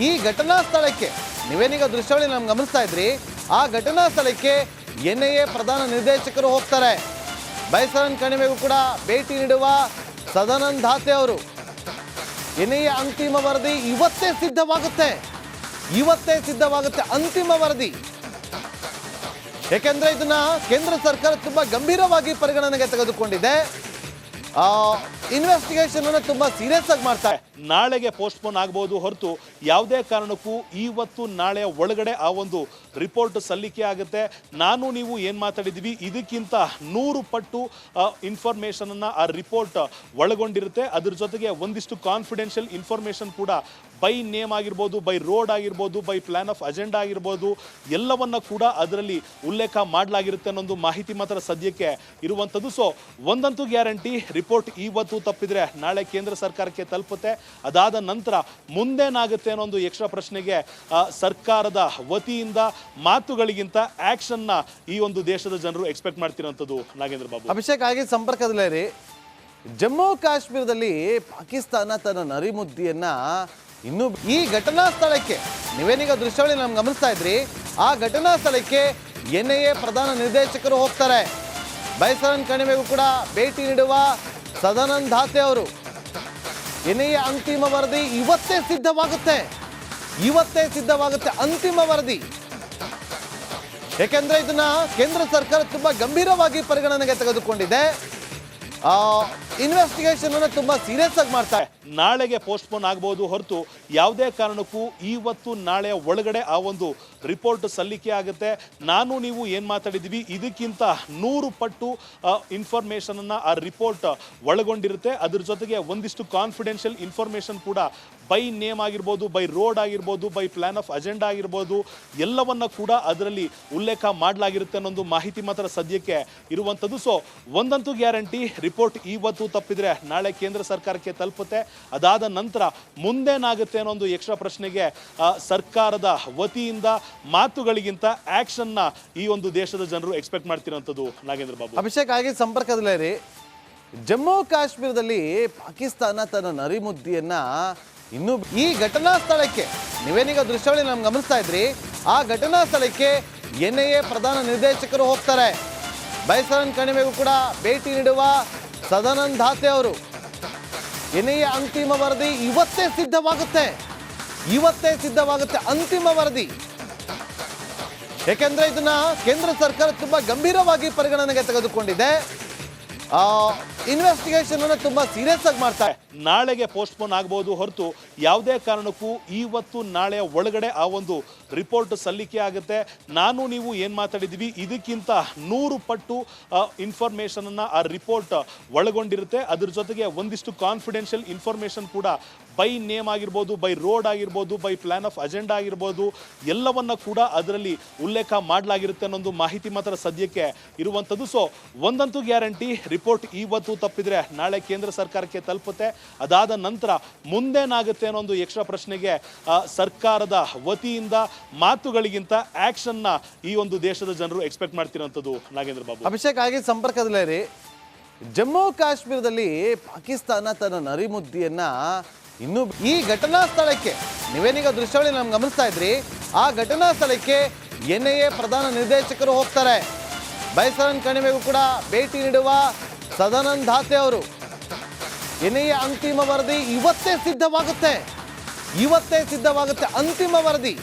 ಈ ಘಟನಾ ಸ್ಥಳಕ್ಕೆ ನೀವೇನೀಗ ದೃಶ್ಯಾವಳಿ ನಮ್ಗೆ ಗಮನಿಸ್ತಾ ಇದ್ರಿ, ಆ ಘಟನಾ ಸ್ಥಳಕ್ಕೆ NIA ಪ್ರಧಾನ ನಿರ್ದೇಶಕರು ಹೋಗ್ತಾರೆ. ಬೈಸರನ್ ಕಣಿವೆಗೂ ಕೂಡ ಭೇಟಿ ನೀಡುವ ಸದಾನಂದ ದಾತೆ ಅವರು. NIA ಅಂತಿಮ ವರದಿ ಇವತ್ತೇ ಸಿದ್ಧವಾಗುತ್ತೆ ಅಂತಿಮ ವರದಿ. ಯಾಕೆಂದ್ರೆ ಇದನ್ನ ಕೇಂದ್ರ ಸರ್ಕಾರ ತುಂಬಾ ಗಂಭೀರವಾಗಿ ಪರಿಗಣನೆಗೆ ತೆಗೆದುಕೊಂಡಿದೆ. ಇನ್ವೆಸ್ಟಿಗೇಷನ್ ಅನ್ನು ತುಂಬಾ ಸೀರಿಯಸ್ ಆಗಿ ಮಾಡ್ತಾರೆ. ನಾಳೆಗೆ ಪೋಸ್ಟ್ಪೋನ್ ಆಗಬಹುದು ಹೊರತು ಯಾವುದೇ ಕಾರಣಕ್ಕೂ ಇವತ್ತು ನಾಳೆಯ ಒಳಗಡೆ ಆ ಒಂದು ರಿಪೋರ್ಟ್ ಸಲ್ಲಿಕೆ ಆಗುತ್ತೆ. ನಾನು ನೀವು ಏನು ಮಾತಾಡಿದ್ವಿ ಇದಕ್ಕಿಂತ 100 ಪಟ್ಟು ಇನ್ಫಾರ್ಮೇಷನ್ ಅನ್ನ ಆ ರಿಪೋರ್ಟ್ ಒಳಗೊಂಡಿರುತ್ತೆ. ಅದ್ರ ಜೊತೆಗೆ ಒಂದಿಷ್ಟು ಕಾನ್ಫಿಡೆನ್ಷಿಯಲ್ ಇನ್ಫಾರ್ಮೇಷನ್ ಕೂಡ ಬೈ ನೇಮ್ ಆಗಿರ್ಬೋದು, ಬೈ ರೋಡ್ ಆಗಿರ್ಬೋದು, ಬೈ ಪ್ಲಾನ್ ಆಫ್ ಅಜೆಂಡಾ ಆಗಿರ್ಬೋದು, ಎಲ್ಲವನ್ನ ಕೂಡ ಅದರಲ್ಲಿ ಉಲ್ಲೇಖ ಮಾಡಲಾಗಿರುತ್ತೆ ಅನ್ನೊಂದು ಮಾಹಿತಿ ಮಾತ್ರ ಸದ್ಯಕ್ಕೆ ಇರುವಂಥದ್ದು. ಸೊ ಒಂದಂತೂ ಗ್ಯಾರಂಟಿ, ರಿಪೋರ್ಟ್ ಇವತ್ತು ತಪ್ಪಿದ್ರೆ ನಾಳೆ ಕೇಂದ್ರ ಸರ್ಕಾರಕ್ಕೆ ತಲುಪುತ್ತೆ. ಅದಾದ ನಂತರ ಮುಂದೇನಾಗುತ್ತೆ ಅನ್ನೋ ಒಂದು ಎಕ್ಸ್ಟ್ರಾ ಪ್ರಶ್ನೆಗೆ ಸರ್ಕಾರದ ವತಿಯಿಂದ ಮಾತುಗಳಿಗಿಂತ ಆಕ್ಷನ್ ನ ಈ ಒಂದು ದೇಶದ ಜನರು ಎಕ್ಸ್ಪೆಕ್ಟ್ ಮಾಡ್ತಿರೋಂಥದ್ದು. ನಾಗೇಂದ್ರ ಬಾಬು, ಅಭಿಷೇಕ್ ಆಗಿ ಸಂಪರ್ಕದಲ್ಲೇ ರೀ. ಜಮ್ಮು ಕಾಶ್ಮೀರದಲ್ಲಿ ಪಾಕಿಸ್ತಾನ ತನ್ನ ನರಿಮುದ್ದಿಯನ್ನ ಇನ್ನು ಈ ಘಟನಾ ಸ್ಥಳಕ್ಕೆ ನೀವೇನೀಗ ದೃಶ್ಯಾವಳಿ ನಮ್ಗೆ ಗಮನಿಸ್ತಾ ಇದ್ರಿ, ಆ ಘಟನಾ ಸ್ಥಳಕ್ಕೆ NIA ಪ್ರಧಾನ ನಿರ್ದೇಶಕರು ಹೋಗ್ತಾರೆ. ಬೈಸರನ್ ಕಣಿವೆಗೂ ಕೂಡ ಭೇಟಿ ನೀಡುವ ಸದಾನಂದ ದಾತೆ ಅವರು. NIA ಅಂತಿಮ ವರದಿ ಇವತ್ತೇ ಸಿದ್ಧವಾಗುತ್ತೆ ಅಂತಿಮ ವರದಿ. ಯಾಕೆಂದ್ರೆ ಇದನ್ನ ಕೇಂದ್ರ ಸರ್ಕಾರ ತುಂಬಾ ಗಂಭೀರವಾಗಿ ಪರಿಗಣನೆಗೆ ತೆಗೆದುಕೊಂಡಿದೆ. ಇನ್ವೆಸ್ಟಿಗೇಷನ್ ಅನ್ನು ತುಂಬಾ ಸೀರಿಯಸ್ ಆಗಿ ಮಾಡ್ತಾರೆ. ನಾಳೆಗೆ ಪೋಸ್ಟ್ಪೋನ್ ಆಗಬಹುದು ಹೊರತು ಯಾವುದೇ ಕಾರಣಕ್ಕೂ ಇವತ್ತು ನಾಳೆಯ ಒಳಗಡೆ ಆ ಒಂದು ರಿಪೋರ್ಟ್ ಸಲ್ಲಿಕೆ ಆಗುತ್ತೆ. ನಾನು ನೀವು ಏನು ಮಾತಾಡಿದ್ವಿ ಇದಕ್ಕಿಂತ 100 ಪಟ್ಟು ಇನ್ಫಾರ್ಮೇಷನ್ ಅನ್ನ ಆ ರಿಪೋರ್ಟ್ ಒಳಗೊಂಡಿರುತ್ತೆ. ಅದ್ರ ಜೊತೆಗೆ ಒಂದಿಷ್ಟು ಕಾನ್ಫಿಡೆನ್ಷಿಯಲ್ ಇನ್ಫಾರ್ಮೇಷನ್ ಕೂಡ ಬೈ ನೇಮ್ ಆಗಿರ್ಬೋದು, ಬೈ ರೋಡ್ ಆಗಿರ್ಬೋದು, ಬೈ ಪ್ಲಾನ್ ಆಫ್ ಅಜೆಂಡಾ ಆಗಿರ್ಬೋದು, ಎಲ್ಲವನ್ನ ಕೂಡ ಅದರಲ್ಲಿ ಉಲ್ಲೇಖ ಮಾಡಲಾಗಿರುತ್ತೆ ಅನ್ನೊಂದು ಮಾಹಿತಿ ಮಾತ್ರ ಸದ್ಯಕ್ಕೆ ಇರುವಂಥದ್ದು. ಸೊ ಒಂದಂತೂ ಗ್ಯಾರಂಟಿ, ರಿಪೋರ್ಟ್ ಇವತ್ತು ತಪ್ಪಿದ್ರೆ ನಾಳೆ ಕೇಂದ್ರ ಸರ್ಕಾರಕ್ಕೆ ತಲುಪುತ್ತೆ. ಅದಾದ ನಂತರ ಮುಂದೇನಾಗುತ್ತೆ ಅನ್ನೋ ಒಂದು ಎಕ್ಸ್ಟ್ರಾ ಪ್ರಶ್ನೆಗೆ ಸರ್ಕಾರದ ವತಿಯಿಂದ ಮಾತುಗಳಿಗಿಂತ ಆಕ್ಷನ್ ನ ಈ ಒಂದು ದೇಶದ ಜನರು ಎಕ್ಸ್ಪೆಕ್ಟ್ ಮಾಡ್ತಿರೋಂಥದ್ದು. ನಾಗೇಂದ್ರ ಬಾಬು, ಅಭಿಷೇಕ್ ಆಗಿ ಸಂಪರ್ಕದಲ್ಲೇ ರೀ. ಜಮ್ಮು ಕಾಶ್ಮೀರದಲ್ಲಿ ಪಾಕಿಸ್ತಾನ ತನ್ನ ನರಿಮುದ್ದಿಯನ್ನ ಇನ್ನು ಈ ಘಟನಾ ಸ್ಥಳಕ್ಕೆ ನೀವೇನೀಗ ದೃಶ್ಯಾವಳಿ ನಮ್ಗೆ ಗಮನಿಸ್ತಾ ಇದ್ರಿ, ಆ ಘಟನಾ ಸ್ಥಳಕ್ಕೆ NIA ಪ್ರಧಾನ ನಿರ್ದೇಶಕರು ಹೋಗ್ತಾರೆ. ಬೈಸರನ್ ಕಣಿವೆಗೂ ಕೂಡ ಭೇಟಿ ನೀಡುವ ಸದಾನಂದ ದಾತೆ ಅವರು. NIA ಅಂತಿಮ ವರದಿ ಇವತ್ತೇ ಸಿದ್ಧವಾಗುತ್ತೆ ಅಂತಿಮ ವರದಿ. ಯಾಕೆಂದ್ರೆ ಇದನ್ನ ಕೇಂದ್ರ ಸರ್ಕಾರ ತುಂಬಾ ಗಂಭೀರವಾಗಿ ಪರಿಗಣನೆಗೆ ತೆಗೆದುಕೊಂಡಿದೆ. ಇನ್ವೆಸ್ಟಿಗೇಷನ್ ಅನ್ನು ತುಂಬಾ ಸೀರಿಯಸ್ ಆಗಿ ಮಾಡ್ತಾರೆ. ನಾಳೆಗೆ ಪೋಸ್ಟ್ಪೋನ್ ಆಗಬಹುದು ಹೊರತು ಯಾವುದೇ ಕಾರಣಕ್ಕೂ ಇವತ್ತು ನಾಳೆಯ ಒಳಗಡೆ ಆ ಒಂದು ರಿಪೋರ್ಟ್ ಸಲ್ಲಿಕೆ ಆಗುತ್ತೆ. ನಾನು ನೀವು ಏನು ಮಾತಾಡಿದ್ವಿ ಇದಕ್ಕಿಂತ 100 ಪಟ್ಟು ಇನ್ಫಾರ್ಮೇಷನ್ ಅನ್ನ ಆ ರಿಪೋರ್ಟ್ ಒಳಗೊಂಡಿರುತ್ತೆ. ಅದ್ರ ಜೊತೆಗೆ ಒಂದಿಷ್ಟು ಕಾನ್ಫಿಡೆನ್ಷಿಯಲ್ ಇನ್ಫಾರ್ಮೇಷನ್ ಕೂಡ ಬೈ ನೇಮ್ ಆಗಿರ್ಬೋದು, ಬೈ ರೋಡ್ ಆಗಿರ್ಬೋದು, ಬೈ ಪ್ಲಾನ್ ಆಫ್ ಅಜೆಂಡಾ ಆಗಿರ್ಬೋದು, ಎಲ್ಲವನ್ನ ಕೂಡ ಅದರಲ್ಲಿ ಉಲ್ಲೇಖ ಮಾಡಲಾಗಿರುತ್ತೆ ಅನ್ನೊಂದು ಮಾಹಿತಿ ಮಾತ್ರ ಸದ್ಯಕ್ಕೆ ಇರುವಂಥದ್ದು. ಸೊ ಒಂದಂತೂ ಗ್ಯಾರಂಟಿ, ರಿಪೋರ್ಟ್ ಇವತ್ತು ತಪ್ಪಿದ್ರೆ ನಾಳೆ ಕೇಂದ್ರ ಸರ್ಕಾರಕ್ಕೆ ತಲುಪುತ್ತೆ. ಅದಾದ ನಂತರ ಮುಂದೇನಾಗುತ್ತೆ ಅನ್ನೋ ಒಂದು ಎಕ್ಸ್ಟ್ರಾ ಪ್ರಶ್ನೆಗೆ ಸರ್ಕಾರದ ವತಿಯಿಂದ ಮಾತುಗಳಿಗಿಂತ ಆಕ್ಷನ್ ನ ಈ ಒಂದು ದೇಶದ ಜನರು ಎಕ್ಸ್ಪೆಕ್ಟ್ ಮಾಡ್ತಿರೋಂಥದ್ದು. ನಾಗೇಂದ್ರ ಬಾಬು, ಅಭಿಷೇಕ್ ಆಗಿ ಸಂಪರ್ಕದಲ್ಲೇ ರೀ. ಜಮ್ಮು ಕಾಶ್ಮೀರದಲ್ಲಿ ಪಾಕಿಸ್ತಾನ ತನ್ನ ನರಿಮುದ್ದಿಯನ್ನ ಇನ್ನು ಈ ಘಟನಾ ಸ್ಥಳಕ್ಕೆ ನೀವೇನೀಗ ದೃಶ್ಯಾವಳಿ ನಮ್ಗೆ ಗಮನಿಸ್ತಾ ಇದ್ರಿ, ಆ ಘಟನಾ ಸ್ಥಳಕ್ಕೆ NIA ಪ್ರಧಾನ ನಿರ್ದೇಶಕರು ಹೋಗ್ತಾರೆ. ಬೈಸರನ್ ಕಣಿವೆಗೂ ಕೂಡ ಭೇಟಿ ನೀಡುವ ಸದಾನಂದ ದಾತೆ ಅವರು. NIA ಅಂತಿಮ ವರದಿ ಇವತ್ತೇ ಸಿದ್ಧವಾಗುತ್ತೆ ಅಂತಿಮ ವರದಿ.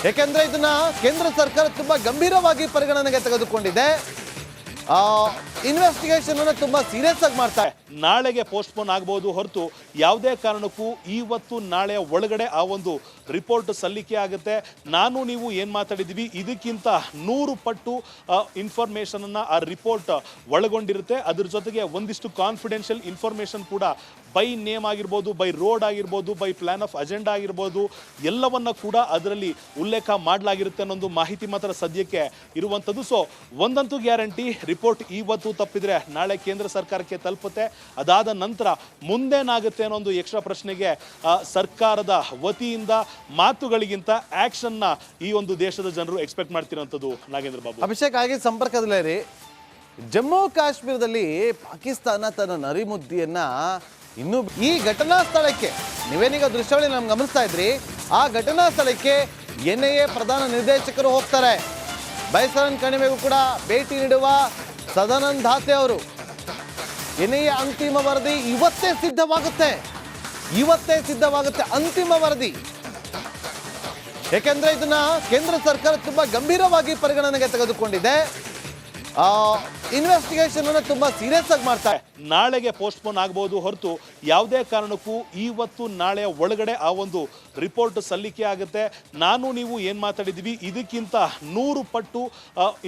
ಯಾಕೆಂದ್ರೆ ಇದನ್ನ ಕೇಂದ್ರ ಸರ್ಕಾರ ತುಂಬಾ ಗಂಭೀರವಾಗಿ ಪರಿಗಣನೆಗೆ ತೆಗೆದುಕೊಂಡಿದೆ. ಇನ್ವೆಸ್ಟಿಗೇಷನ್ ಅನ್ನು ತುಂಬಾ ಸೀರಿಯಸ್ ಆಗಿ ಮಾಡ್ತಾರೆ. ನಾಳೆಗೆ ಪೋಸ್ಟ್ಪೋನ್ ಆಗಬಹುದು ಹೊರತು ಯಾವುದೇ ಕಾರಣಕ್ಕೂ ಇವತ್ತು ನಾಳೆಯ ಒಳಗಡೆ ಆ ಒಂದು ರಿಪೋರ್ಟ್ ಸಲ್ಲಿಕೆ ಆಗುತ್ತೆ. ನಾನು ನೀವು ಏನು ಮಾತಾಡಿದ್ವಿ ಇದಕ್ಕಿಂತ 100 ಪಟ್ಟು ಇನ್ಫಾರ್ಮೇಷನ್ ಅನ್ನ ಆ ರಿಪೋರ್ಟ್ ಒಳಗೊಂಡಿರುತ್ತೆ. ಅದ್ರ ಜೊತೆಗೆ ಒಂದಿಷ್ಟು ಕಾನ್ಫಿಡೆನ್ಷಿಯಲ್ ಇನ್ಫಾರ್ಮೇಷನ್ ಕೂಡ ಬೈ ನೇಮ್ ಆಗಿರ್ಬೋದು, ಬೈ ರೋಡ್ ಆಗಿರ್ಬೋದು, ಬೈ ಪ್ಲಾನ್ ಆಫ್ ಅಜೆಂಡಾ ಆಗಿರ್ಬೋದು, ಎಲ್ಲವನ್ನ ಕೂಡ ಅದರಲ್ಲಿ ಉಲ್ಲೇಖ ಮಾಡಲಾಗಿರುತ್ತೆ ಅನ್ನೊಂದು ಮಾಹಿತಿ ಮಾತ್ರ ಸದ್ಯಕ್ಕೆ ಇರುವಂಥದ್ದು. ಸೊ ಒಂದಂತೂ ಗ್ಯಾರಂಟಿ, ರಿಪೋರ್ಟ್ ಇವತ್ತು ತಪ್ಪಿದ್ರೆ ನಾಳೆ ಕೇಂದ್ರ ಸರ್ಕಾರಕ್ಕೆ ತಲುಪುತ್ತೆ. ಅದಾದ ನಂತರ ಮುಂದೇನಾಗುತ್ತೆ ಅನ್ನೋ ಒಂದು ಎಕ್ಸ್ಟ್ರಾ ಪ್ರಶ್ನೆಗೆ ಸರ್ಕಾರದ ವತಿಯಿಂದ ಮಾತುಗಳಿಗಿಂತ ಆಕ್ಷನ್ ನ ಈ ಒಂದು ದೇಶದ ಜನರು ಎಕ್ಸ್ಪೆಕ್ಟ್ ಮಾಡ್ತಿರೋಂಥದ್ದು. ನಾಗೇಂದ್ರ ಬಾಬು, ಅಭಿಷೇಕ್ ಆಗಿ ಸಂಪರ್ಕದಲ್ಲೇ ರೀ. ಜಮ್ಮು ಕಾಶ್ಮೀರದಲ್ಲಿ ಪಾಕಿಸ್ತಾನ ತನ್ನ ನರಿಮುದ್ದಿಯನ್ನ ಇನ್ನು ಈ ಘಟನಾ ಸ್ಥಳಕ್ಕೆ ನೀವೇನೀಗ ದೃಶ್ಯಾವಳಿ ನಮ್ಗೆ ಗಮನಿಸ್ತಾ ಇದ್ರಿ, ಆ ಘಟನಾ ಸ್ಥಳಕ್ಕೆ NIA ಪ್ರಧಾನ ನಿರ್ದೇಶಕರು ಹೋಗ್ತಾರೆ. ಬೈಸರನ್ ಕಣಿವೆಗೂ ಕೂಡ ಭೇಟಿ ನೀಡುವ ಸದಾನಂದ ದಾತೆ ಅವರು. NIA ಅಂತಿಮ ವರದಿ ಇವತ್ತೇ ಸಿದ್ಧವಾಗುತ್ತೆ ಅಂತಿಮ ವರದಿ. ಯಾಕೆಂದ್ರೆ ಇದನ್ನ ಕೇಂದ್ರ ಸರ್ಕಾರ ತುಂಬಾ ಗಂಭೀರವಾಗಿ ಪರಿಗಣನೆಗೆ ತೆಗೆದುಕೊಂಡಿದೆ. ಇನ್ವೆಸ್ಟಿಗೇಷನ್ ಅನ್ನು ತುಂಬಾ ಸೀರಿಯಸ್ ಆಗಿ ಮಾಡ್ತಾರೆ. ನಾಳೆಗೆ ಪೋಸ್ಟ್ಪೋನ್ ಆಗಬಹುದು ಹೊರತು ಯಾವುದೇ ಕಾರಣಕ್ಕೂ ಇವತ್ತು ನಾಳೆಯ ಒಳಗಡೆ ಆ ಒಂದು ರಿಪೋರ್ಟ್ ಸಲ್ಲಿಕೆ ಆಗುತ್ತೆ. ನಾನು ನೀವು ಏನು ಮಾತಾಡಿದ್ವಿ ಇದಕ್ಕಿಂತ 100 ಪಟ್ಟು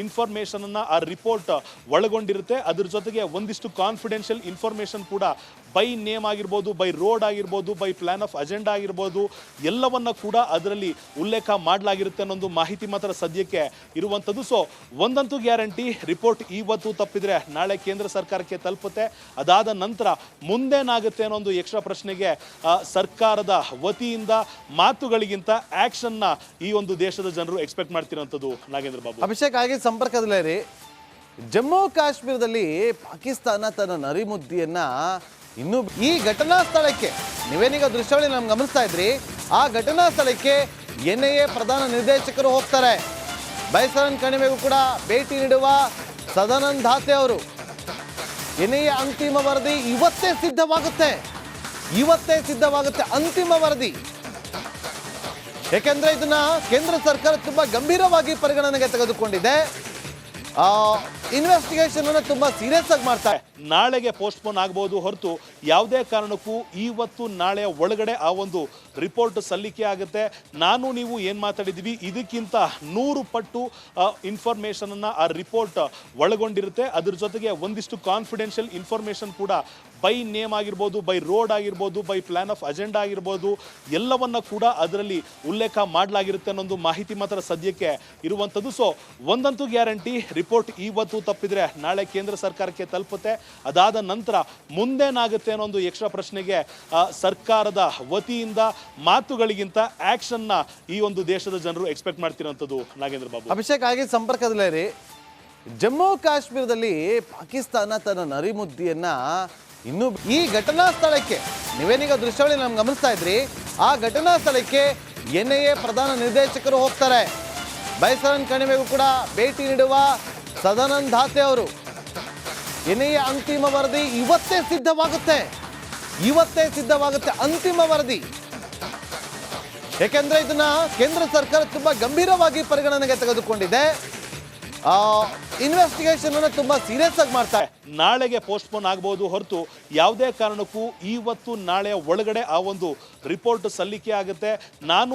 ಇನ್ಫಾರ್ಮೇಷನ್ ಅನ್ನ ಆ ರಿಪೋರ್ಟ್ ಒಳಗೊಂಡಿರುತ್ತೆ. ಅದ್ರ ಜೊತೆಗೆ ಒಂದಿಷ್ಟು ಕಾನ್ಫಿಡೆನ್ಷಿಯಲ್ ಇನ್ಫಾರ್ಮೇಷನ್ ಕೂಡ ಬೈ ನೇಮ್ ಆಗಿರ್ಬೋದು, ಬೈ ರೋಡ್ ಆಗಿರ್ಬೋದು, ಬೈ ಪ್ಲಾನ್ ಆಫ್ ಅಜೆಂಡಾ ಆಗಿರ್ಬೋದು, ಎಲ್ಲವನ್ನ ಕೂಡ ಅದರಲ್ಲಿ ಉಲ್ಲೇಖ ಮಾಡಲಾಗಿರುತ್ತೆ ಅನ್ನೊಂದು ಮಾಹಿತಿ ಮಾತ್ರ ಸದ್ಯಕ್ಕೆ ಇರುವಂಥದ್ದು. ಸೊ ಒಂದಂತೂ ಗ್ಯಾರಂಟಿ, ರಿಪೋರ್ಟ್ ಇವತ್ತು ತಪ್ಪಿದ್ರೆ ನಾಳೆ ಕೇಂದ್ರ ಸರ್ಕಾರಕ್ಕೆ ತಲುಪುತ್ತೆ. ಅದಾದ ನಂತರ ಮುಂದೇನಾಗುತ್ತೆ ಅನ್ನೋ ಒಂದು ಎಕ್ಸ್ಟ್ರಾ ಪ್ರಶ್ನೆಗೆ ಸರ್ಕಾರದ ವತಿಯಿಂದ ಮಾತುಗಳಿಗಿಂತ ಆಕ್ಷನ್ ನ ಈ ಒಂದು ದೇಶದ ಜನರು ಎಕ್ಸ್ಪೆಕ್ಟ್ ಮಾಡ್ತಿರೋಂಥದ್ದು. ನಾಗೇಂದ್ರ ಬಾಬು, ಅಭಿಷೇಕ್ ಆಗಿ ಸಂಪರ್ಕದಲ್ಲೇ ರೀ. ಜಮ್ಮು ಕಾಶ್ಮೀರದಲ್ಲಿ ಪಾಕಿಸ್ತಾನ ತನ್ನ ನರಿಮುದ್ದಿಯನ್ನ ಇನ್ನು ಈ ಘಟನಾ ಸ್ಥಳಕ್ಕೆ ನೀವೇನೀಗ ದೃಶ್ಯಾವಳಿ ನಮ್ಗೆ ಗಮನಿಸ್ತಾ ಇದ್ರಿ, ಆ ಘಟನಾ ಸ್ಥಳಕ್ಕೆ NIA ಪ್ರಧಾನ ನಿರ್ದೇಶಕರು ಹೋಗ್ತಾರೆ. ಬೈಸರನ್ ಕಣಿವೆಗೂ ಕೂಡ ಭೇಟಿ ನೀಡುವ ಸದಾನಂದ ದಾತೆ ಅವರು. NIA ಅಂತಿಮ ವರದಿ ಇವತ್ತೇ ಸಿದ್ಧವಾಗುತ್ತೆ ಅಂತಿಮ ವರದಿ. ಯಾಕೆಂದ್ರೆ ಇದನ್ನ ಕೇಂದ್ರ ಸರ್ಕಾರ ತುಂಬಾ ಗಂಭೀರವಾಗಿ ಪರಿಗಣನೆಗೆ ತೆಗೆದುಕೊಂಡಿದೆ. ಇನ್ವೆಸ್ಟಿಗೇಷನ್ ಅನ್ನು ತುಂಬಾ ಸೀರಿಯಸ್ ಆಗಿ ಮಾಡ್ತಾರೆ. ನಾಳೆಗೆ ಪೋಸ್ಟ್ಪೋನ್ ಆಗಬಹುದು ಹೊರತು ಯಾವುದೇ ಕಾರಣಕ್ಕೂ ಇವತ್ತು ನಾಳೆಯ ಒಳಗಡೆ ಆ ಒಂದು ರಿಪೋರ್ಟ್ ಸಲ್ಲಿಕೆ ಆಗುತ್ತೆ. ನಾನು ನೀವು ಏನು ಮಾತಾಡಿದ್ವಿ ಇದಕ್ಕಿಂತ 100 ಪಟ್ಟು ಇನ್ಫಾರ್ಮೇಷನ್ ಅನ್ನ ಆ ರಿಪೋರ್ಟ್ ಒಳಗೊಂಡಿರುತ್ತೆ. ಅದ್ರ ಜೊತೆಗೆ ಒಂದಿಷ್ಟು ಕಾನ್ಫಿಡೆನ್ಷಿಯಲ್ ಇನ್ಫಾರ್ಮೇಷನ್ ಕೂಡ ಬೈ ನೇಮ್ ಆಗಿರ್ಬೋದು, ಬೈ ರೋಡ್ ಆಗಿರ್ಬೋದು, ಬೈ ಪ್ಲಾನ್ ಆಫ್ ಅಜೆಂಡಾ ಆಗಿರ್ಬೋದು, ಎಲ್ಲವನ್ನ ಕೂಡ ಅದರಲ್ಲಿ ಉಲ್ಲೇಖ ಮಾಡಲಾಗಿರುತ್ತೆ ಅನ್ನೊಂದು ಮಾಹಿತಿ ಮಾತ್ರ ಸದ್ಯಕ್ಕೆ ಇರುವಂಥದ್ದು. ಸೊ ಒಂದಂತೂ ಗ್ಯಾರಂಟಿ, ರಿಪೋರ್ಟ್ ಇವತ್ತು ತಪ್ಪಿದ್ರೆ ನಾಳೆ ಕೇಂದ್ರ ಸರ್ಕಾರಕ್ಕೆ ತಲುಪುತ್ತೆ. ಅದಾದ ನಂತರ ಮುಂದೇನಾಗುತ್ತೆ ಅನ್ನೋ ಒಂದು ಎಕ್ಸ್ಟ್ರಾ ಪ್ರಶ್ನೆಗೆ ಸರ್ಕಾರದ ವತಿಯಿಂದ ಮಾತುಗಳಿಗಿಂತ ಆಕ್ಷನ್ ನ ಈ ಒಂದು ದೇಶದ ಜನರು ಎಕ್ಸ್ಪೆಕ್ಟ್ ಮಾಡ್ತಿರೋಂಥದ್ದು. ನಾಗೇಂದ್ರ ಬಾಬು, ಅಭಿಷೇಕ್ ಆಗಿ ಸಂಪರ್ಕದಲ್ಲೇ ರೀ. ಜಮ್ಮು ಕಾಶ್ಮೀರದಲ್ಲಿ ಪಾಕಿಸ್ತಾನ ತನ್ನ ನರಿಮುದ್ದಿಯನ್ನ ಇನ್ನು ಈ ಘಟನಾ ಸ್ಥಳಕ್ಕೆ ನೀವೇನೀಗ ದೃಶ್ಯಾವಳಿ ನಮ್ಗೆ ಗಮನಿಸ್ತಾ ಇದ್ರಿ, ಆ ಘಟನಾ ಸ್ಥಳಕ್ಕೆ NIA ಪ್ರಧಾನ ನಿರ್ದೇಶಕರು ಹೋಗ್ತಾರೆ. ಬೈಸರನ್ ಕಣಿವೆಗೂ ಕೂಡ ಭೇಟಿ ನೀಡುವ ಸದಾನಂದ ದಾತೆ ಅವರು. NIA ಅಂತಿಮ ವರದಿ ಇವತ್ತೇ ಸಿದ್ಧವಾಗುತ್ತೆ ಅಂತಿಮ ವರದಿ. ಯಾಕೆಂದ್ರೆ ಇದನ್ನ ಕೇಂದ್ರ ಸರ್ಕಾರ ತುಂಬಾ ಗಂಭೀರವಾಗಿ ಪರಿಗಣನೆಗೆ ತೆಗೆದುಕೊಂಡಿದೆ. ಇನ್ವೆಸ್ಟಿಗೇಷನ್ ಅನ್ನು ತುಂಬಾ ಸೀರಿಯಸ್ ಆಗಿ ಮಾಡ್ತಾರೆ. ನಾಳೆಗೆ ಪೋಸ್ಟ್ಪೋನ್ ಆಗಬಹುದು ಹೊರತು ಯಾವುದೇ ಕಾರಣಕ್ಕೂ ಇವತ್ತು ನಾಳೆಯ ಒಳಗಡೆ ಆ ಒಂದು ರಿಪೋರ್ಟ್ ಸಲ್ಲಿಕೆ ಆಗುತ್ತೆ. ನಾನು